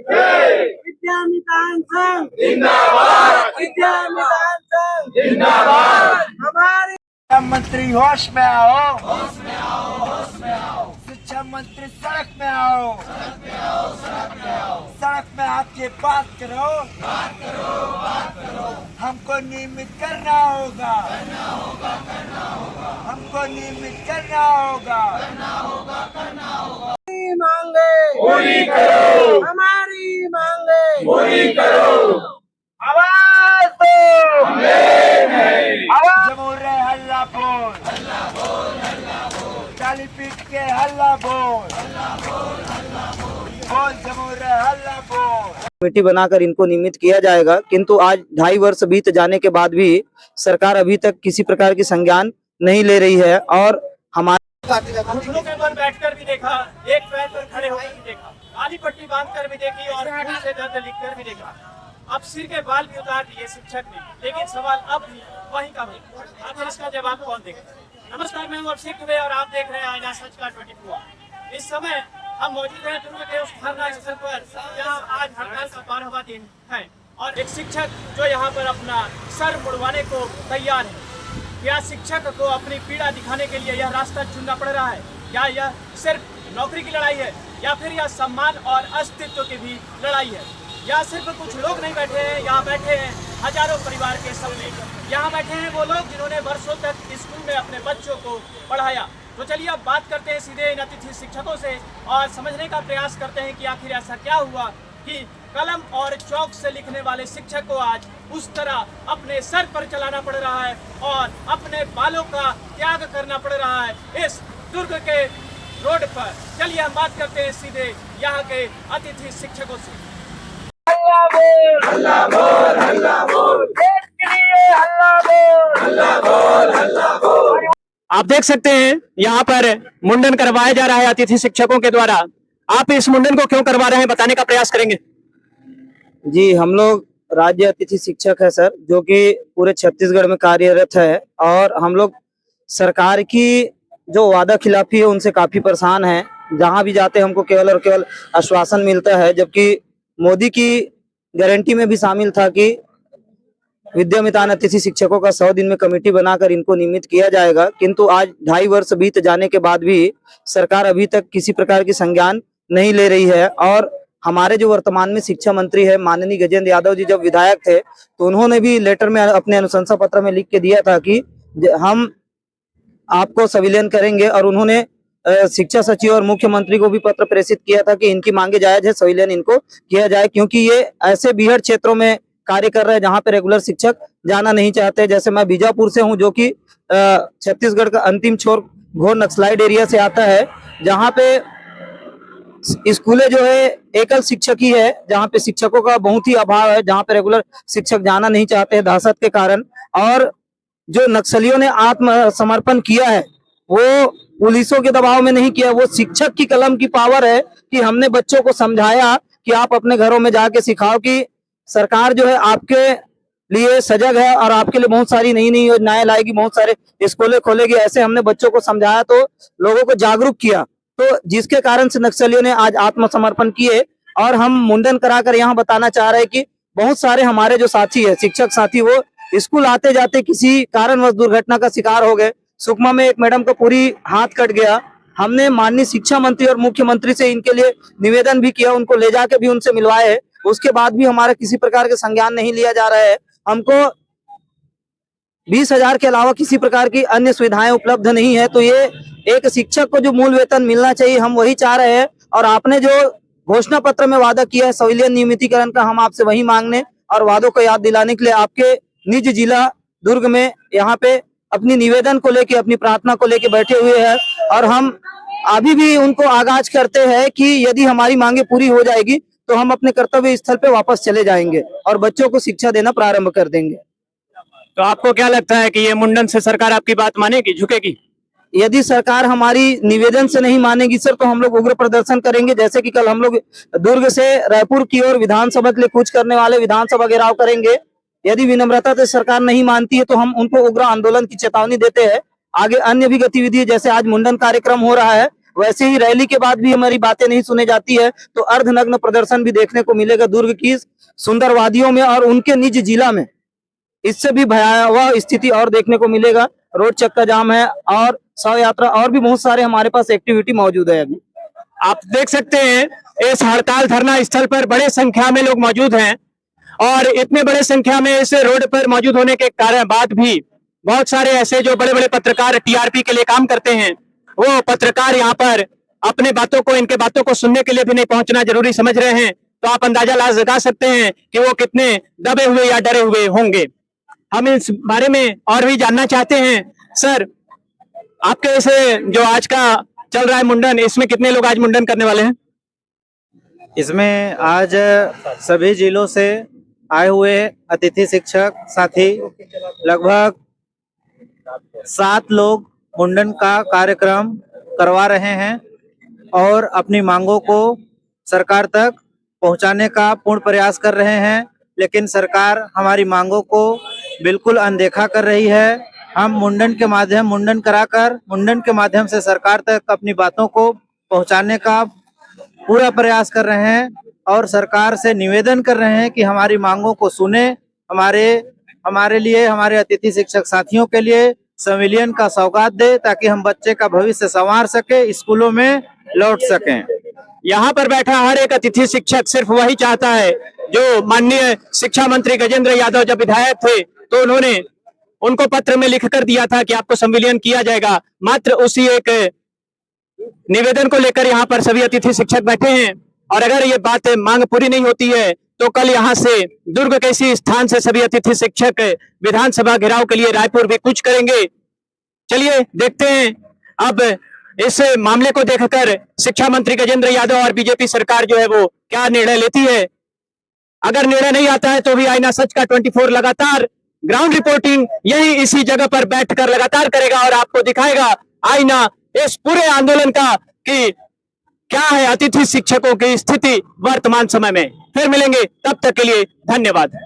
विद्यामितान संघ जिंदाबाद, विद्यामितान संघ जिंदाबाद। हमारे मंत्री होश में आओ, होश में आओ, होश में आओ। शिक्षा मंत्री सड़क में आओ, सड़क में आओ, सड़क में आओ। सड़क में आके बात करो, बात करो, बात करो। हमको नियमित करना होगा, करना होगा, करना होगा। हमको नियमित करना होगा, करना होगा, करना होगा। मांगे पूरी करो, हमारी मांगे पूरी करो। आवाज दो, आवाज जमूर हल्ला बोल, हल्ला बोल, हल्ला बोल। चाली पीट के हल्ला बोल, हल्ला बोल, हल्ला बोल। बोल जमूर हल्ला बोल। कमेटी बनाकर इनको नियमित किया जाएगा, किंतु आज 2.5 वर्ष बीत जाने के बाद भी सरकार अभी तक किसी प्रकार की संज्ञान नहीं ले रही है। और हमारे घुटनों के बल बैठकर भी देखा, एक पैर पर खड़े होकर भी देखा, काली पट्टी बांधकर भी देखी और पीठ से दर्द लिखकर भी देखा। अब सिर के बाल भी उतार दिए शिक्षक ने, लेकिन सवाल अब भी वही का वही। आखिर इसका जवाब कौन देगा? नमस्कार, मैं हूं अभिषेक दुबे और आप देख रहे हैं आईना सच का 24। इस समय हम मौजूद हैं दुर्ग के उस धरना स्थल पर जहां आज हड़ताल का 12वां दिन है और एक शिक्षक जो यहाँ पर अपना सर मुड़वाने को तैयार है। क्या शिक्षक को अपनी पीड़ा दिखाने के लिए यह रास्ता चुनना पड़ रहा है? या यह सिर्फ नौकरी की लड़ाई है, या फिर यह सम्मान और अस्तित्व की भी लड़ाई है? या सिर्फ कुछ लोग नहीं बैठे हैं, यहाँ बैठे हैं हजारों परिवार के सपने। यहाँ बैठे हैं वो लोग जिन्होंने वर्षों तक स्कूल में अपने बच्चों को पढ़ाया। तो चलिए अब बात करते हैं सीधे इन अतिथि शिक्षकों से और समझने का प्रयास करते हैं कि आखिर ऐसा क्या हुआ कि कलम और चौक से लिखने वाले शिक्षक को आज उस तरह अपने सर पर चलाना पड़ रहा है और अपने बालों का त्याग करना पड़ रहा है इस दुर्ग के रोड पर। चलिए हम बात करते हैं सीधे यहाँ के अतिथि शिक्षकों से। हल्ला बोल, हल्ला बोल, हल्ला बोल। देश के लिए हल्ला बोल, हल्ला बोल, हल्ला बोल। आप देख सकते हैं यहाँ पर मुंडन करवाया जा रहा है अतिथि शिक्षकों के द्वारा। आप इस मुंडन को क्यों करवा रहे हैं, बताने का प्रयास करेंगे। जी, हम लोग राज्य अतिथि शिक्षक है सर, जो कि पूरे छत्तीसगढ़ में कार्यरत है। और हम लोग सरकार की जो वादा खिलाफी है उनसे काफी परेशान हैं। जहां भी जाते हैं हमको केवल और केवल आश्वासन मिलता है, जबकि मोदी की गारंटी में भी शामिल था कि विद्यामितान अतिथि शिक्षकों का 100 दिन में कमेटी बनाकर इनको नियमित किया जाएगा। किंतु आज 2.5 वर्ष बीत जाने के बाद भी सरकार अभी तक किसी प्रकार की संज्ञान नहीं ले रही है। और हमारे जो वर्तमान में शिक्षा मंत्री है माननीय गजेंद्र यादव जी जब विधायक थे तो उन्होंने भी लेटर में अपने अनुशंसा पत्र में लिख के दिया था कि हम आपको संविलियन करेंगे। और उन्होंने शिक्षा सचिव और मुख्यमंत्री को भी पत्र प्रेषित किया था कि इनकी मांगे जायज है, संविलियन इनको किया जाए, क्योंकि ये ऐसे बीहड़ क्षेत्रों में कार्य कर रहे हैं जहां पे रेगुलर शिक्षक जाना नहीं चाहते। जैसे मैं बीजापुर से हूं, जो कि छत्तीसगढ़ का अंतिम छोर घोर नक्सलाइट एरिया से आता है, जहां पे स्कूलें जो है एकल शिक्षक ही है, जहाँ पे शिक्षकों का बहुत ही अभाव है, जहाँ पे रेगुलर शिक्षक जाना नहीं चाहते हैं दहशत के कारण। और जो नक्सलियों ने आत्मसमर्पण किया है वो पुलिसों के दबाव में नहीं किया, वो शिक्षक की कलम की पावर है कि हमने बच्चों को समझाया कि आप अपने घरों में जाके सिखाओ कि सरकार जो है आपके लिए सजग है और आपके लिए बहुत सारी नई नई योजनाएं लाएगी, बहुत सारे स्कूलें खोलेगी। ऐसे हमने बच्चों को समझाया, तो लोगों को जागरूक किया, तो जिसके कारण से नक्सलियों ने आज आत्मसमर्पण किए। और हम मुंडन कराकर यहाँ बताना चाह रहे हैं कि बहुत सारे हमारे जो साथी है शिक्षक साथी, वो स्कूल आते जाते किसी कारणवश दुर्घटना का शिकार हो गए। सुकमा में एक मैडम का पूरी हाथ कट गया। हमने माननीय शिक्षा मंत्री और मुख्यमंत्री से इनके लिए निवेदन भी किया, उनको ले जाके भी उनसे मिलवाए। उसके बाद भी हमारा किसी प्रकार का संज्ञान नहीं लिया जा रहा है। हमको 20,000 के अलावा किसी प्रकार की अन्य सुविधाएं उपलब्ध नहीं है। तो ये एक शिक्षक को जो मूल वेतन मिलना चाहिए हम वही चाह रहे हैं। और आपने जो घोषणा पत्र में वादा किया है संविलियन नियमितीकरण का, हम आपसे वही मांगने और वादों को याद दिलाने के लिए आपके निज जिला दुर्ग में यहाँ पे अपनी निवेदन को लेके, अपनी प्रार्थना को लेके बैठे हुए हैं। और हम अभी भी उनको आगाज करते हैं कि यदि हमारी मांगे पूरी हो जाएगी तो हम अपने कर्तव्य स्थल पे वापस चले जाएंगे और बच्चों को शिक्षा देना प्रारंभ कर देंगे। तो आपको क्या लगता है कि ये मुंडन से सरकार आपकी बात मानेगी, झुकेगी? यदि सरकार हमारी निवेदन से नहीं मानेगी सर, तो हम लोग उग्र प्रदर्शन करेंगे। जैसे कि कल हम लोग दुर्ग से रायपुर की ओर विधानसभा के लिए कूच करने वाले विधानसभा घेराव करेंगे। यदि विनम्रता से सरकार नहीं मानती है तो हम उनको उग्र आंदोलन की चेतावनी देते हैं। आगे अन्य भी गतिविधि, जैसे आज मुंडन कार्यक्रम हो रहा है, वैसे ही रैली के बाद भी हमारी बातें नहीं सुनी जाती है, तो अर्धनग्न प्रदर्शन भी देखने को मिलेगा दुर्ग की सुंदर वादियों में और उनके निज जिला में। इससे भी भयावह स्थिति और देखने को मिलेगा। रोड चक्का जाम है और शव यात्रा और भी बहुत सारे हमारे पास एक्टिविटी मौजूद है। अभी आप देख सकते हैं इस हड़ताल धरना स्थल पर बड़े संख्या में लोग मौजूद हैं और इतने बड़े संख्या में इस रोड पर मौजूद होने के कारण बाद भी बहुत सारे ऐसे जो बड़े बड़े पत्रकार टीआरपी के लिए काम करते हैं, वो पत्रकार यहाँ पर अपने बातों को, इनके बातों को सुनने के लिए भी नहीं पहुंचना जरूरी समझ रहे हैं। तो आप अंदाजा लगा सकते हैं कि वो कितने दबे हुए या डरे हुए होंगे। हम इस बारे में और भी जानना चाहते हैं। सर, आपके इस जो आज का चल रहा है मुंडन, इसमें कितने लोग आज मुंडन करने वाले हैं? इसमें आज सभी जिलों से आए हुए अतिथि शिक्षक साथी लगभग 7 लोग मुंडन का कार्यक्रम करवा रहे हैं और अपनी मांगों को सरकार तक पहुंचाने का पूर्ण प्रयास कर रहे हैं, लेकिन सरकार हमारी मांगों को बिल्कुल अनदेखा कर रही है। हम मुंडन कराकर मुंडन के माध्यम से सरकार तक अपनी बातों को पहुंचाने का पूरा प्रयास कर रहे हैं और सरकार से निवेदन कर रहे हैं कि हमारी मांगों को सुने, हमारे लिए, हमारे अतिथि शिक्षक साथियों के लिए संविलियन का सौगात दे, ताकि हम बच्चे का भविष्य संवार सके, स्कूलों में लौट सकें। यहाँ पर बैठा हर एक अतिथि शिक्षक सिर्फ वही चाहता है जो माननीय शिक्षा मंत्री गजेंद्र यादव जब विधायक थे तो उन्होंने उनको पत्र में लिखकर दिया था कि आपको संविलियन किया जाएगा। मात्र उसी एक निवेदन को लेकर यहाँ पर सभी अतिथि शिक्षक बैठे हैं और अगर ये बात मांग पूरी नहीं होती है तो कल यहाँ से दुर्ग के इसी स्थान से सभी अतिथि शिक्षक विधानसभा घेराव के लिए रायपुर भी कूच करेंगे। चलिए देखते हैं अब इस मामले को देखकर शिक्षा मंत्री गजेंद्र यादव और बीजेपी सरकार जो है वो क्या निर्णय लेती है। अगर निर्णय नहीं आता है तो भी आईना सच का 24 लगातार ग्राउंड रिपोर्टिंग यही इसी जगह पर बैठकर लगातार करेगा और आपको दिखाएगा आईना इस पूरे आंदोलन का कि क्या है अतिथि शिक्षकों की स्थिति वर्तमान समय में। फिर मिलेंगे, तब तक के लिए धन्यवाद।